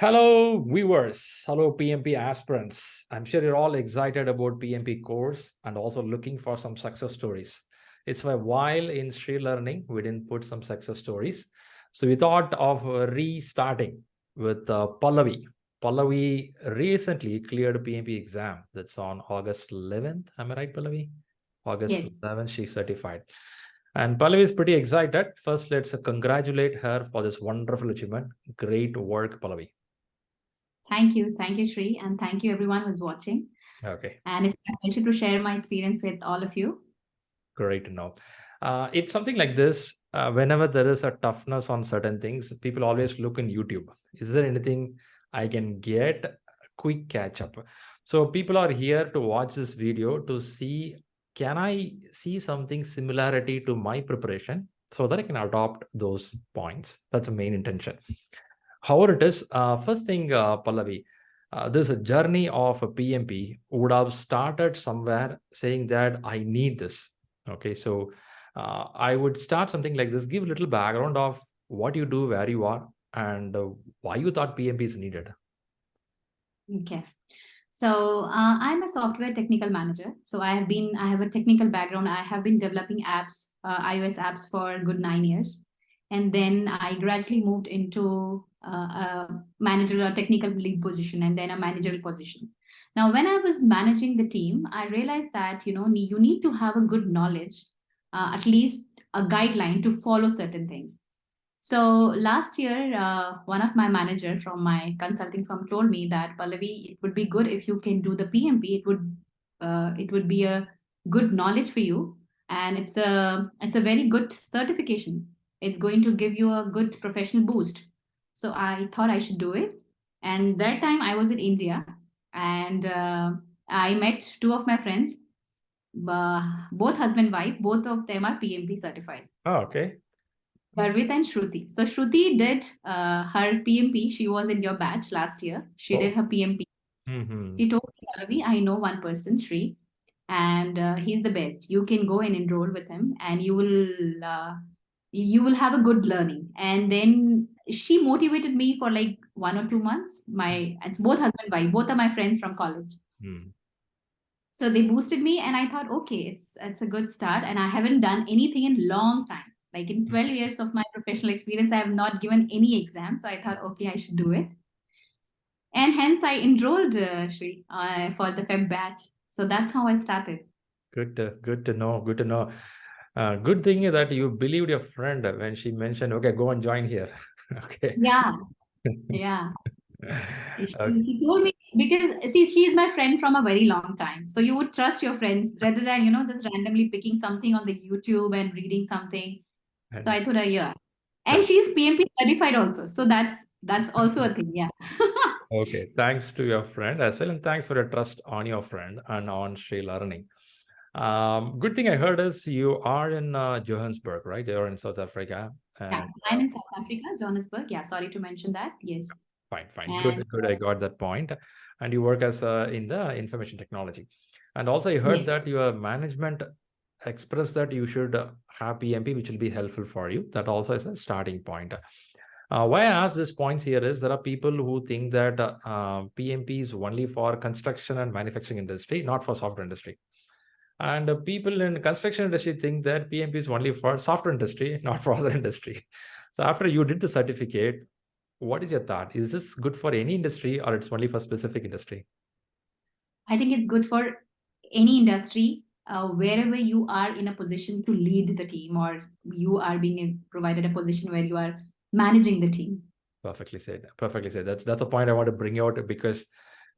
Hello, viewers. Hello, PMP aspirants. I'm sure you're all excited about PMP course and also looking for some success stories. It's a while in ShriLearning, we didn't put some success stories. So we thought of restarting with Pallavi. Pallavi recently cleared PMP exam. That's on August 11th. Am I right, Pallavi? August Yes. 11th, she certified. And Pallavi is pretty excited. First, let's congratulate her for this wonderful achievement. Great work, Pallavi. Thank you. Thank you, Shri. And thank you everyone who's watching. Okay. And it's my pleasure to share my experience with all of you. Great to know. It's something like this. Whenever there is a toughness on certain things, people always look in YouTube. Is there anything I can get a quick catch up? So people are here to watch this video to see, can I see something similarity to my preparation so that I can adopt those points? That's the main intention. However, it is first thing, Pallavi, this journey of a PMP would have started somewhere saying that I need this. Okay, so I would start something like this, give a little background of what you do, where you are, and why you thought PMP is needed. Okay. So I'm a software technical manager. So I have a technical background. I have been developing apps, iOS apps for a good 9 years. And then I gradually moved into a managerial technical lead position and then a managerial position. Now, when I was managing the team, I realized that, you need to have a good knowledge, at least a guideline to follow certain things. So last year, one of my manager from my consulting firm told me that Pallavi, it would be good if you can do the PMP. It would be a good knowledge for you, and it's a very good certification. It's going to give you a good professional boost. So I thought I should do it. And that time I was in India, and I met two of my friends, both husband wife. Both of them are PMP certified. Oh, okay. Garvit and Shruti. So Shruti did her PMP. She was in your batch last year. She did her PMP. Mm-hmm. She told me, Pallavi, I know one person, Shri, and he's the best. You can go and enroll with him, and you will have a good learning. And then she motivated me for like 1 or 2 months. It's both husband wife. Both are my friends from college. Mm. So they boosted me, and I thought, okay, it's a good start. And I haven't done anything in long time. Like in 12 years of my professional experience, I have not given any exam. So I thought, okay, I should do it. And hence I enrolled Shri for the Feb batch. So that's how I started. Good to know. Good to know. Good thing is that you believed your friend when she mentioned, okay, go and join here. Okay. Yeah, yeah. Okay. She told me because see, she is my friend from a very long time. So you would trust your friends rather than, just randomly picking something on the YouTube and reading something. So I Understood. thought, yeah. And she's PMP certified also. So that's also a thing. Yeah. Okay, thanks to your friend as well, and thanks for your trust on your friend and on ShriLearning. Good thing I heard is you are in Johannesburg, right? You're in South Africa, Yeah. and So I'm in South Africa, Johannesburg. Yeah, sorry to mention that. Yes. fine, And good. I got that point. And you work as in the information technology, and also I heard yes. that your management expressed that you should have PMP, which will be helpful for you. That also is a starting point. Why I ask these points here is there are people who think that PMP is only for construction and manufacturing industry, not for software industry. And people in construction industry think that PMP is only for software industry, not for other industry. So after you did the certificate, what is your thought? Is this good for any industry or it's only for specific industry? I think it's good for any industry, wherever you are in a position to lead the team or you are being provided a position where you are managing the team. Perfectly said. Perfectly said. That's a point I want to bring out because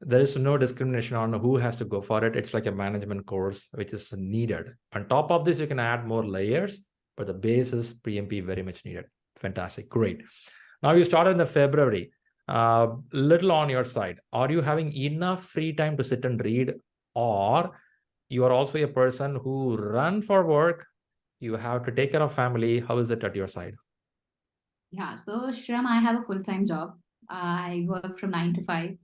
there is no discrimination on who has to go for it. It's like a management course which is needed. On top of this, you can add more layers, but the base is PMP very much needed. Fantastic. Great. Now you started in the February. Little on your side. Are you having enough free time to sit and read, or you are also a person who run for work? You have to take care of family. How is it at your side? Yeah, so Shram, I have a full-time job. I work from 9 to 5.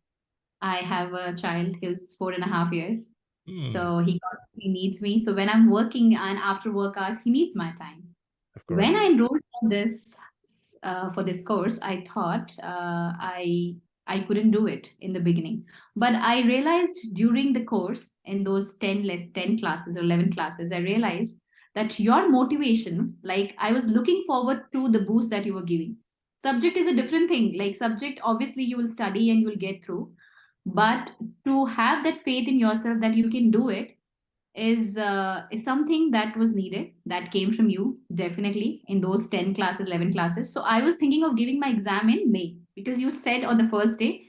I have a child who's 4.5 years. Hmm, So he constantly needs me. So when I'm working and after work hours, he needs my time. of course. When I enrolled for this course, I thought I I couldn't do it in the beginning. But I realized during the course, in those 10 classes or 11 classes, I realized that your motivation, like I was looking forward to the boost that you were giving. Subject is a different thing. Like subject, obviously you will study and you will get through. But to have that faith in yourself that you can do it is something that was needed, that came from you definitely in those 10 classes, 11 classes. So I was thinking of giving my exam in May, because you said on the first day,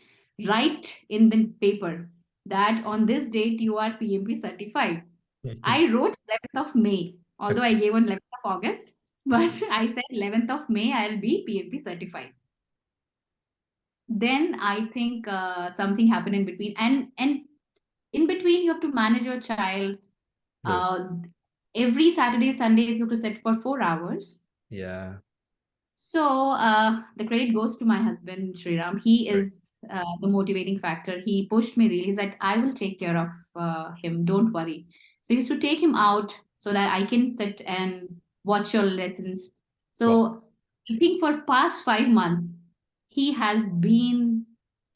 write in the paper that on this date you are PMP certified. I wrote 11th of May, although I gave on 11th of August, but I said 11th of May I'll be PMP certified. Then I think something happened in between, and in between you have to manage your child. Right. Every Saturday, Sunday, you have to sit for 4 hours. Yeah. So the credit goes to my husband, Sriram. He Right. is the motivating factor. He pushed me really. He said, I will take care of him. Don't worry. So he used to take him out so that I can sit and watch your lessons. Wow. So I think for past 5 months, he has been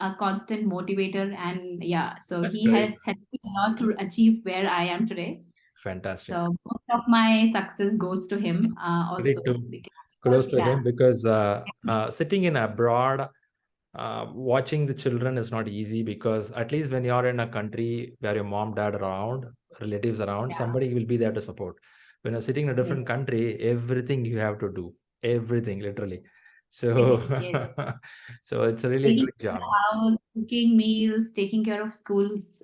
a constant motivator. And yeah, so That's he great. has helped me a lot to achieve where I am today. Fantastic. So most of my success goes to him Credit also. to Because, Close to yeah, him because sitting in abroad, watching the children is not easy because at least when you're in a country where your mom, dad around, relatives around, yeah, somebody will be there to support. When you're sitting in a yes, different country, everything you have to do, everything literally. So, really, yes. so it's really a Taking great care of job. the house, cooking meals, taking care of schools,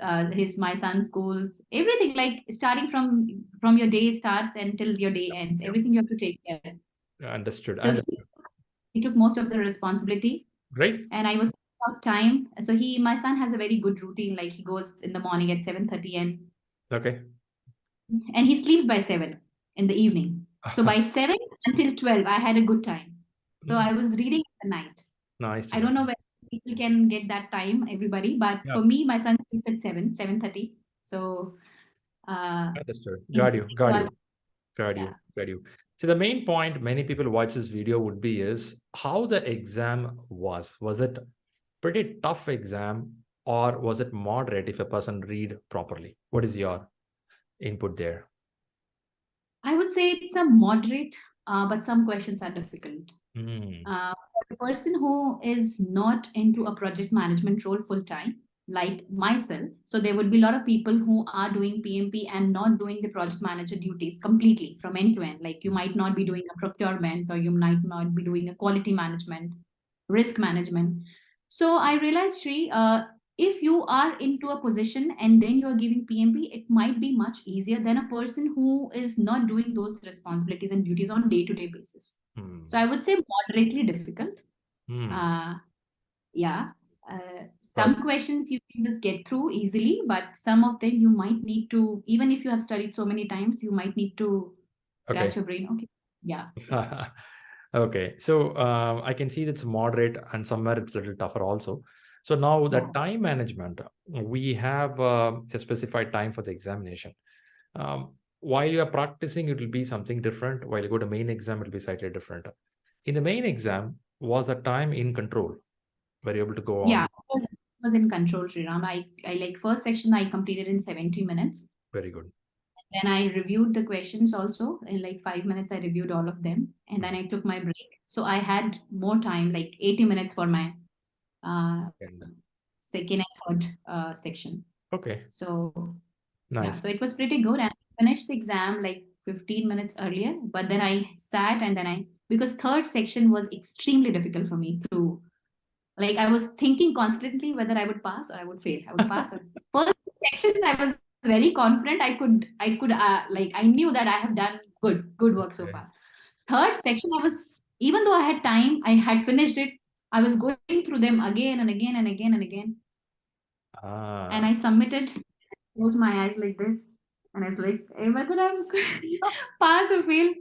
my son's schools, everything, like starting from your day starts until your day ends. Yep. Everything you have to take care. Understood. So Understood. he took most of the responsibility, Great. and I was out time. So my son has a very good routine. Like he goes in the morning at 7:30, Okay. and he sleeps by 7 in the evening. So by 7 until 12, I had a good time. So Mm, I was reading at the night. nice to I know. don't know whether people can get that time, everybody, but Yeah. for me, my son sleeps at 7:30. So Understood. in Got you. Got one, you. Got yeah. you. Got you. So the main point many people watch this video would be is how the exam was. Was it pretty tough exam or was it moderate if a person read properly? What is your input there? I would say it's a moderate, but some questions are difficult. Hmm. For a person who is not into a project management role full time, like myself, so there would be a lot of people who are doing PMP and not doing the project manager duties completely from end to end. Like you might not be doing a procurement, or you might not be doing a quality management, risk management. So I realized, Shri, if you are into a position and then you are giving PMP, it might be much easier than a person who is not doing those responsibilities and duties on day-to-day basis. So Hmm. I would say moderately difficult. Hmm. Uh, yeah. Got Some questions you can just get through easily, but some of them you might need to, even if you have studied so many times, you might need to it. Okay. scratch your brain. Okay. Yeah. Okay, so I can see that's moderate and somewhere it's a little tougher also. So now the Yeah. time management, we have a specified time for the examination. While you are practicing, it will be something different. While you go to main exam, it will be slightly different. In the main exam, was the time in control? Were you able to go Yeah. on? Was in control, Sriram. I like first section I completed in 70 minutes. Very good. Then I reviewed the questions also. In like 5 minutes, I reviewed all of them. And then Mhm. I took my break. So I had more time, like 80 minutes for my uh, And second and third section. okay, So yeah, nice. so it was pretty good. And I finished the exam like 15 minutes earlier. But then I sat and then because third section was extremely difficult for me to, like, I was thinking constantly whether I would pass or I would fail. I would pass or first sections I was very confident like I knew that I have done good work so Okay. far. Third section I was, even though I had time, I had finished it. I was going through them again and again and again and again. And Ah, I submitted, closed my eyes like this. And I was like, hey, whether I'm pass or fail.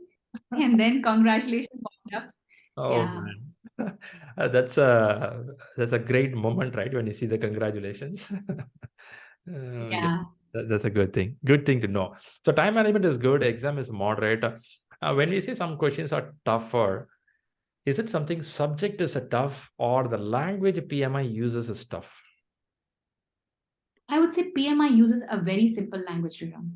And then congratulations popped up. oh Yeah. man. That's a great moment, right? When you see the congratulations. Yeah, Yeah. that's a good thing. Good thing to know. So time management is good. Exam is moderate. When we say some questions are tougher, Is it something subject is a tough or the language PMI uses is tough? I would say PMI uses a very simple language, Sriram.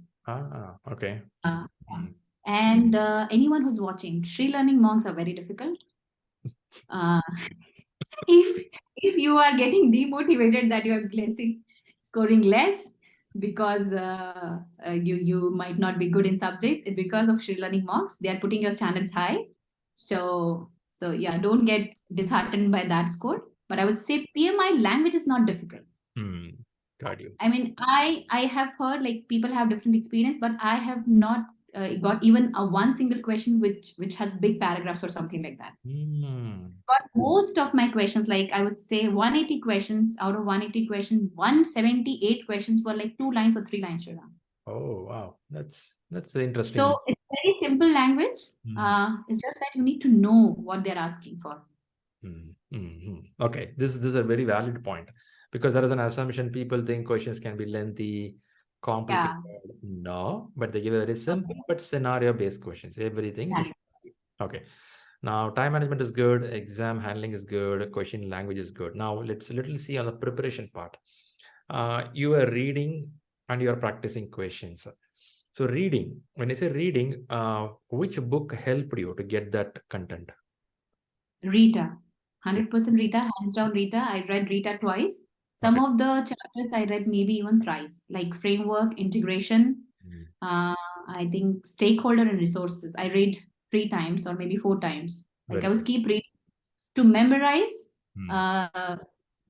Okay. Yeah. Mm. And anyone who's watching, ShriLearning monks are very difficult. Uh, if you are getting demotivated that you are scoring less because you might not be good in subjects, it's because of ShriLearning monks. They are putting your standards high. So yeah, don't get disheartened by that score. But I would say PMI language is not difficult. Got you. I mean, I have heard like people have different experience, but I have not got even a one single question which has big paragraphs or something like that. Got most of my questions, like I would say 180 questions out of 180 questions, 178 questions were like 2 lines or 3 lines, Sriram. Oh wow, that's interesting. So it's very simple language. It's just that you need to know what they're asking for. Okay, this is a very valid point, because there is an assumption people think questions can be lengthy, complicated. No, but they give a very simple but scenario-based questions. Everything is okay. Now, time management is good, exam handling is good, question language is good. Now, let's little see on the preparation part. You are reading and you are practicing questions. So reading, when I say reading, which book helped you to get that content? Rita, 100% Rita, hands down Rita. I read Rita twice. Some of the chapters I read maybe even thrice, like framework, integration, I think stakeholder and resources. I read 3 times or maybe 4 times. Like I was keep reading to memorize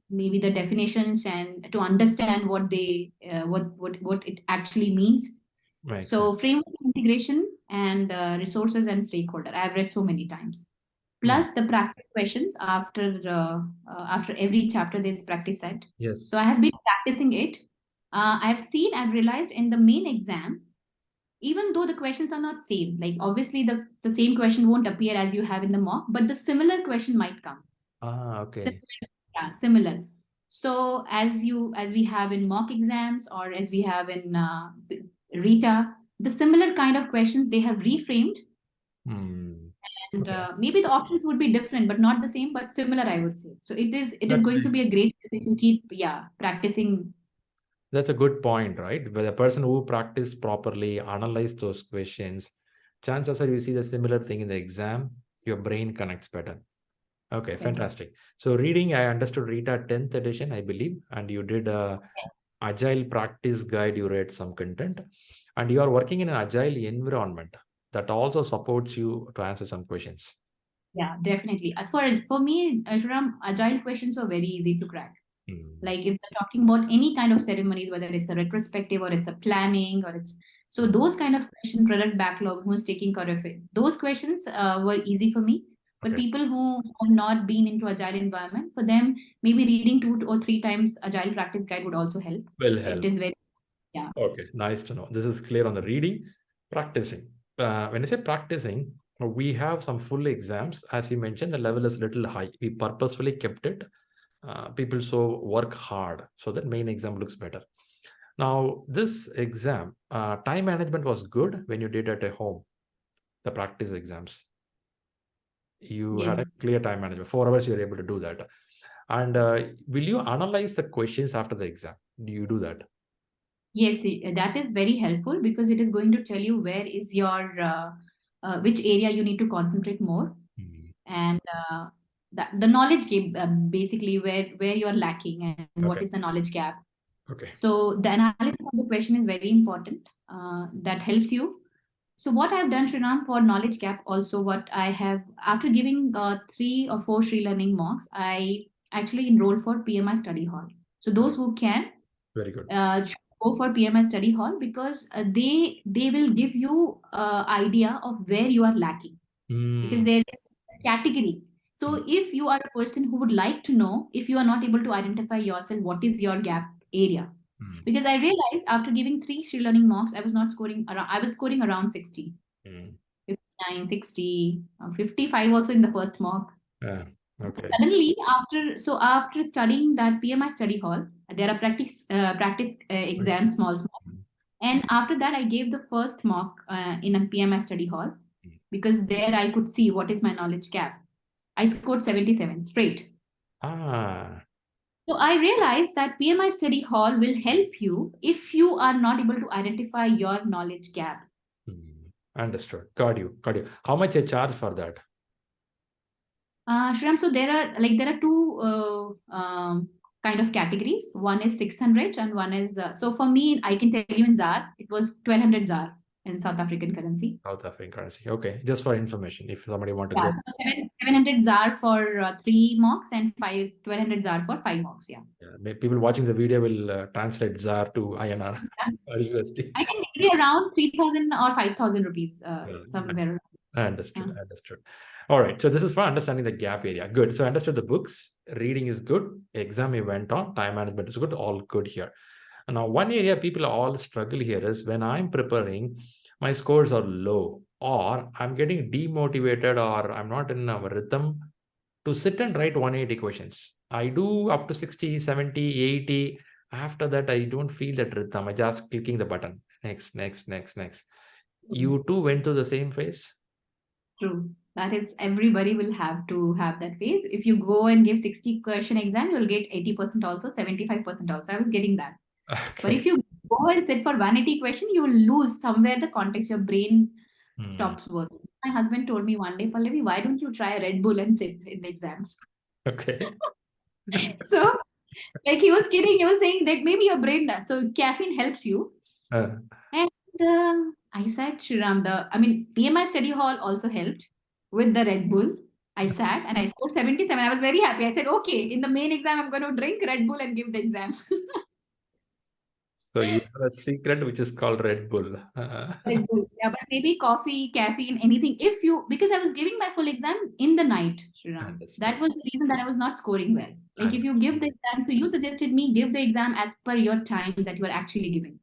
maybe the definitions and to understand what they what it actually means. So framework, integration, and resources and stakeholder. I've read so many times. Plus the practice questions after every chapter there's practice set. Yes. So I have been practicing it. I've realized in the main exam, even though the questions are not same, like obviously the same question won't appear as you have in the mock, but the similar question might come. Okay. Similar. So as we have in mock exams or as we have in Rita, the similar kind of questions they have reframed. And maybe the options would be different, but not the same, but similar, I would say. So it is going to be a great if you keep practicing. That's a good point, right? But the person who practiced properly, analyze those questions, chances are you see the similar thing in the exam, your brain connects better. Okay, fantastic. So reading, I understood Rita 10th edition, I believe, and you did a Agile practice guide, you read some content, and you are working in an Agile environment that also supports you to answer some questions. Yeah, definitely. As for me, Ashram, Agile questions were very easy to crack. Like if you're talking about any kind of ceremonies, whether it's a retrospective or it's a planning or it's so those kind of questions, product backlog, who's taking care of it, those questions were easy for me. But people who have not been into Agile environment, for them, maybe reading 2 or 3 times Agile practice guide would also help. Will help. It is very, Okay, nice to know. This is clear on the reading. Practicing. When I say practicing, we have some full exams. As you mentioned, the level is little high. We purposefully kept it. People so work hard so that main exam looks better. Now, this exam, time management was good when you did at a home, the practice exams. You had a clear time management. 4 hours, you were able to do that. And will you analyze the questions after the exam? Do you do that? Yes, that is very helpful because it is going to tell you where is your which area you need to concentrate more, and the knowledge gap, basically where you are lacking and what is the knowledge gap. So the analysis of the question is very important. That helps you. So what I've done, Srinam, for knowledge gap, also what I have after giving 3 or 4 ShriLearning mocks, I actually enrolled for PMI study hall. So those who can, very good, should go for PMI study hall because they will give you idea of where you are lacking, because there is a category. So if you are a person who would like to know, if you are not able to identify yourself, what is your gap area? Because I realized after giving 3 ShriLearning mocks, I was not scoring around, I was scoring around 60, 59, 60, 55 also in the first mock. Suddenly, after studying that PMI study hall, there are practice exams, small, and after that, I gave the first mock in a PMI study hall because there I could see what is my knowledge gap. I scored 77 straight. Ah, So I realized that PMI study hall will help you if you are not able to identify your knowledge gap. understood. Got you. Got you. How much you charge for that? Shriram, so there are two kind of categories. One is 600 and one is so for me, I can tell you in ZAR, it was 1200 ZAR in South African currency. South African currency. Okay, just for information, if somebody want to Yeah, go. so 700 ZAR for 3 mocks and 1200 ZAR for 5 mocks. Yeah. Yeah, people watching the video will translate ZAR to INR or USD. I can give you around 3,000 or 5,000 rupees Yeah, somewhere around. understood. Yeah. Understood. All right. So this is for understanding the gap area. Good. So I understood the books. Reading is good. Exam you went on. Time management is good. All good here. And now, one area people all struggle here is when I'm preparing, my scores are low, or I'm getting demotivated, or I'm not in a rhythm to sit and write 180 questions. I do up to 60, 70, 80. After that, I don't feel that rhythm. I just clicking the button. Next, next, next, next. You too went through the same phase? True. That is, everybody will have to have that phase. If you go and give 60 question exam, you'll get 80% also, 75% also. I was getting that. But if Okay. you go and sit for 180 question, you will lose somewhere the context. Your brain Hmm. stops working. My husband told me one day, Pallavi, why don't you try a Red Bull and sit in the exams? Okay. So, like he was kidding. He was saying that maybe your brain does. So caffeine helps you. Uh, And I said, Shriram, PMI study hall also helped with the Red Bull. I sat and I scored 77. I was very happy. I said, okay, in the main exam, I'm going to drink Red Bull and give the exam. so you have a secret which is called Red Bull. Red Bull. Yeah, but maybe coffee, caffeine, anything. Because I was giving my full exam in the night, Shriram. Understood. That was the reason that I was not scoring well. Like if you Understood. give the exam, so you suggested me give the exam as per your time that you are actually giving.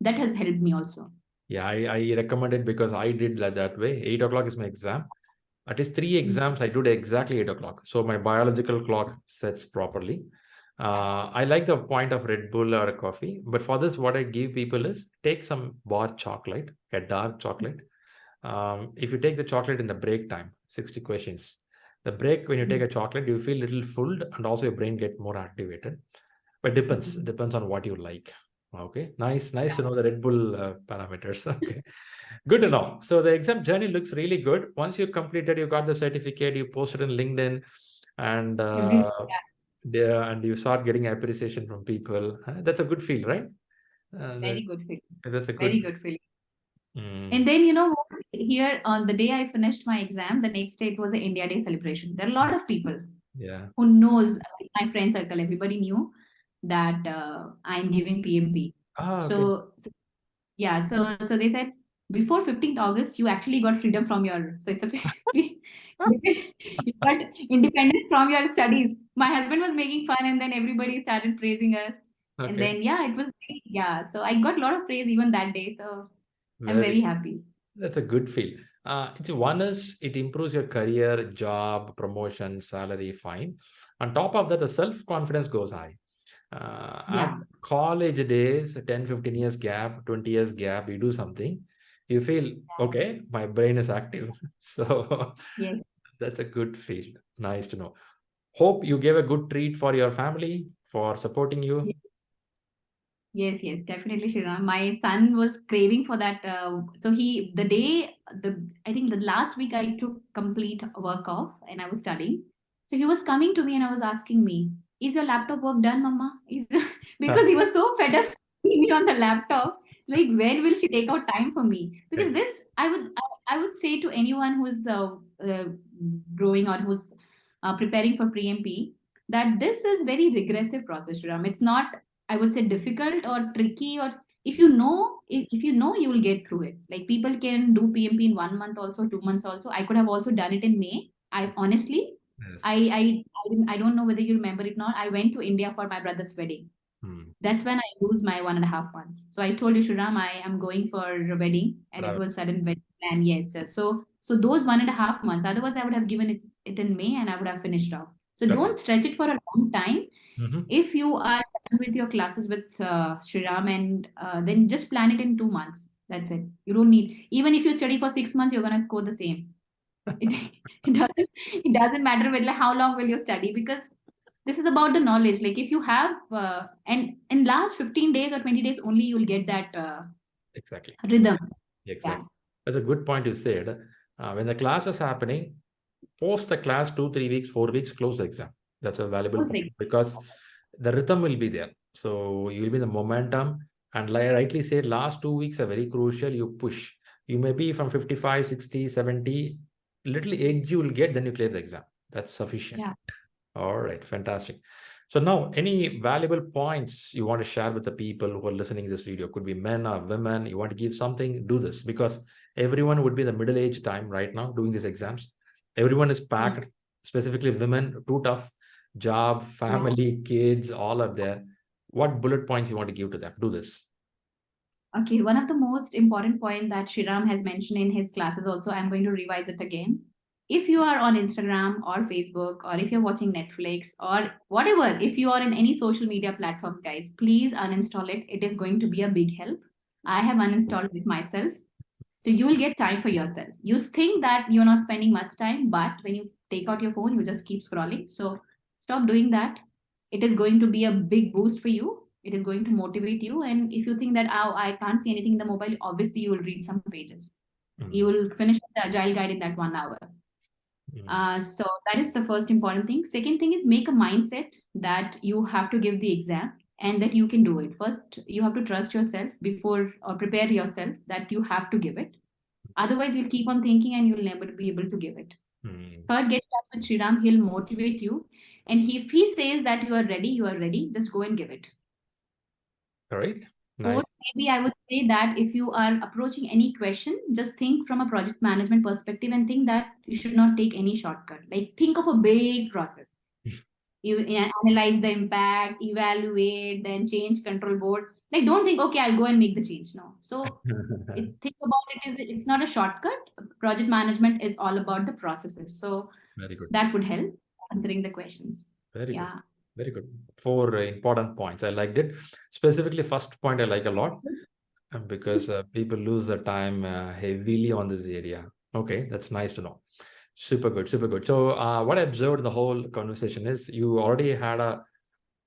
That has helped me also. Yeah, I recommend it because I did that way. 8 o'clock is my exam. At least three Mm. exams, I do it exactly 8 o'clock. So my biological clock sets properly. I like the point of Red Bull or coffee, but for this, what I give people is take some bar chocolate, a dark chocolate. If you take the chocolate in the break time, 60 questions, the break when you take a chocolate, you feel little full and also your brain get more activated. But depends on what you like. Okay, nice to know the Red Bull parameters. Okay, good to know. So the exam journey looks really good. Once you completed, you got the certificate, you posted in LinkedIn, and Every and you start getting appreciation from people. That's a good feel, right? Very good feeling. That's a Very good. good feeling. Mm, And then, you know what? Here on the day I finished my exam, the next day it was the India Day celebration. There are a lot of people yeah. who knows, like my friend circle, everybody knew that I'm giving PMP. Ah, okay. So yeah, so they said before 15th August, you actually got freedom from your, so it's a you got independence from your studies. My husband was making fun, and then everybody started praising us. And Okay. then yeah, it was yeah. So I got a lot of praise even that day. So I'm Very. very happy. That's a good feel. It's one is it improves your career, job, promotion, salary, fine. On top of that, the self-confidence goes high. Yeah. After college days, 10, 15 years gap, 20 years gap, you do something, you feel, okay, my brain is active. So Yes. that's a good feel. Nice to know. Hope you gave a good treat for your family for supporting you. Yes, yes, definitely, Shriram. My son was craving for that. So I think the last week I took complete work off and I was studying. So he was coming to me and I was asking me, "Is your laptop work done, Mama?" Because he was so fed up seeing me on the laptop. Like, when will she take out time for me? Because this, I would say to anyone who's growing or who's preparing for pre-MP, that this is very regressive process, Shriram. It's not, I would say, difficult or tricky, or if you know, you will get through it. Like people can do PMP in 1 month also, 2 months also. I could have also done it in May. I honestly, Yes. I don't know whether you remember it or not. I went to India for my brother's wedding. Hmm. That's when I lose my 1.5 months. So I told you, Shriram, I am going for a wedding, and it Bravo. was sudden wedding plan. Yes, sir. So those 1.5 months. Otherwise, I would have given it in May, and I would have finished off. So Correct. don't stretch it for a long time. Mhm. If you are done with your classes with Shriram, and then just plan it in 2 months. That's it. You don't need, even if you study for 6 months, you're gonna score the same. it doesn't matter with like how long will you study, because this is about the knowledge. Like if you have and in last 15 days or 20 days only, you'll get that Exactly. rhythm. Yeah. Exactly. That's a good point you said. When the class is happening, post the class 2, 3 weeks, 4 weeks, close the exam. That's a valuable Who's point like, because the rhythm will be there. So you'll be in the momentum. And like I rightly said, last 2 weeks are very crucial. You push. You may be from 55, 60, 70, little edge you will get, then you clear the exam. That's sufficient. yeah. All right, fantastic. So now, any valuable points you want to share with the people who are listening to this video? Could be men or women. You want to give something, do this because everyone would be in the middle age time right now doing these exams. Everyone is Mm. packed, specifically women, too tough. Job, Yeah. family, kids, all are there. What bullet points you want to give to them? Do this. Okay, one of the most important point that Shriram has mentioned in his classes also, I'm going to revise it again. If you are on Instagram or Facebook, or if you're watching Netflix or whatever, if you are in any social media platforms, guys, please uninstall it. It is going to be a big help. I have uninstalled it myself. So you will get time for yourself. You think that you're not spending much time, but when you take out your phone, you just keep scrolling. So stop doing that. It is going to be a big boost for you. It is going to motivate you. And if you think that, oh, I can't see anything in the mobile, obviously you will read some pages. You Mm, will finish the Agile guide in that 1 hour. mm, So that is the first important thing. Second thing is make a mindset that you have to give the exam and that you can do it. First, you have to trust yourself before or prepare yourself that you have to give it. Otherwise, you'll keep on thinking and you'll never be able to give it. mm. Third, get in touch with Sriram. He'll motivate you. And if he says that you are ready, you are ready. Just go and give it. All right. Nice. Fourth, maybe I would say that if you are approaching any question, just think from a project management perspective and think that you should not take any shortcut. Like think of a big process. You analyze the impact, evaluate, then change control board. Like don't think, okay, I'll go and make the change. No. So think about it is it's not a shortcut. Project management is all about the processes. So Very good. that would help answering the questions. Very good. Yeah. Very good. Four important points. I liked it. Specifically, first point I like a lot because people lose their time heavily on this area. Okay, that's nice to know. Super good. Super good. So, what I observed in the whole conversation is you already had a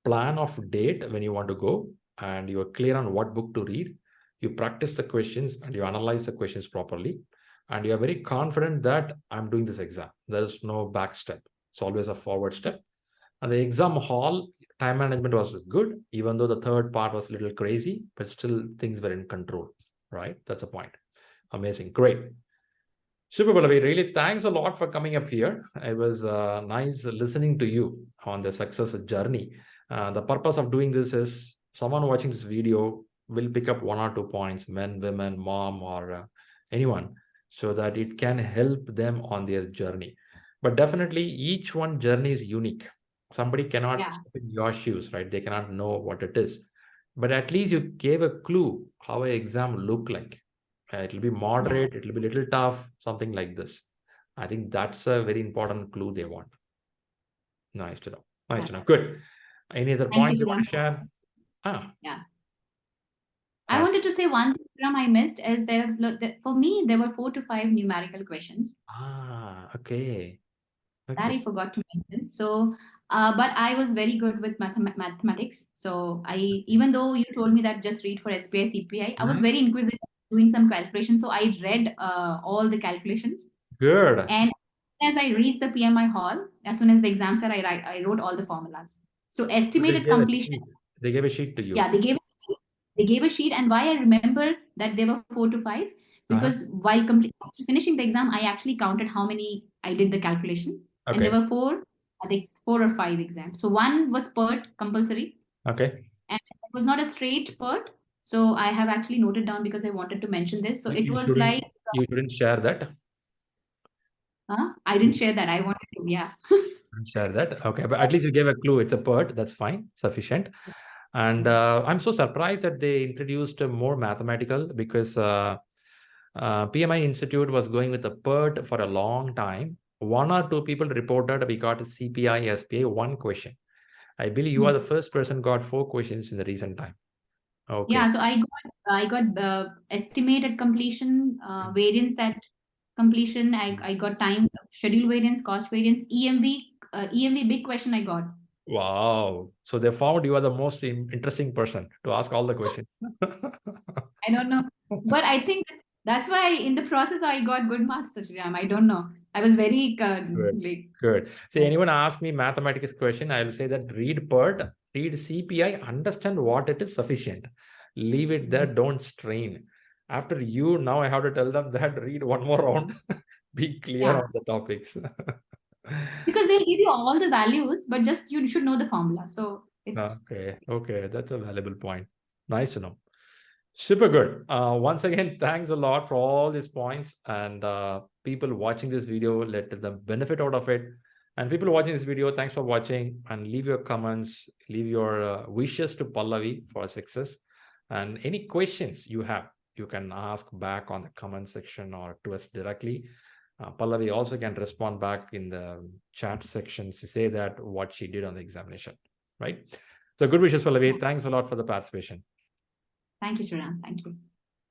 plan of date when you want to go, and you are clear on what book to read. You practice the questions and you analyze the questions properly, and you are very confident that I'm doing this exam. There is no back step. It's always a forward step. And the exam hall time management was good, even though the third part was a little crazy, but still things were in control, right? That's a point. Amazing. Great. Super, Pallavi. Really, thanks a lot for coming up here. It was nice listening to you on the success journey. The purpose of doing this is someone watching this video will pick up 1 or 2 points, men, women, mom, or anyone, so that it can help them on their journey. But definitely, each one journey is unique. Somebody cannot Yeah. step in your shoes, right? They cannot know what it is. But at least you gave a clue how an exam look like. It'll be Yeah. moderate, it'll be a little tough, something like this. I think that's a very important clue they want. Nice to know. Nice Yeah. to know. Good. Any other Thank you, points you want Sriram. to share? Ah, Yeah. I fan- wanted to say one thing, Sriram, I missed is for me, there were 4 to 5 numerical questions okay. that Okay. I forgot to mention. So, but I was very good with mathematics. So even though you told me that just read for SPI, CPI, I was Yeah. very inquisitive doing some calculations. So I read all the calculations. Good. And as I reached the PMI hall, as soon as the exam said, I wrote all the formulas. So So they estimated gave a completion, sheet. They gave a sheet to yeah, you. they gave a sheet. And why I remember that there were 4 to 5, Uh-huh. because after finishing the exam, I actually counted how many I did the calculation, and there Okay. were four, I think 4 or 5 exams. So one was PERT compulsory, Okay. and it was not a straight PERT. So I have actually noted down because I wanted to mention this. So You, it you was shouldn't like, you shouldn't share that. I You didn't share that. I wanted to, yeah. shouldn't share that. Okay. But at least you gave a clue. It's a PERT. That's fine. Sufficient. And I'm so surprised that they introduced more mathematical because PMI Institute was going with a PERT for a long time. 1 or 2 people reported we got a CPI, SPI, 1 question. I believe you are the first person got 4 questions in the recent time. Okay. Yeah, so I got estimated completion, variance at completion. I got time, schedule variance, cost variance, EMV big question I got. Wow. So they found you are the most interesting person to ask all the questions. I don't know, but I think that's why in the process I got good marks, Shriram. I don't know. I was very Good. like, Good. See, yeah. anyone ask me mathematics question, I will say that read PERT, read CPI, understand what it is sufficient. Leave it there, don't strain. After you, now I have to tell them that read one more round, be clear Yeah. on the topics. Because they'll give you all the values, but just you should know the formula. So it's Okay, that's a valuable point. Nice to know. Super good. Once again, thanks a lot for all these points, and people watching this video, let them benefit out of it. And people watching this video, thanks for watching, and leave your comments, leave your wishes to Pallavi for success. And any questions you have, you can ask back on the comment section or to us directly. Pallavi also can respond back in the chat section to say that what she did on the examination, right? So good wishes, Pallavi. Thanks a lot for the participation. thank you, Shriram. Thank you.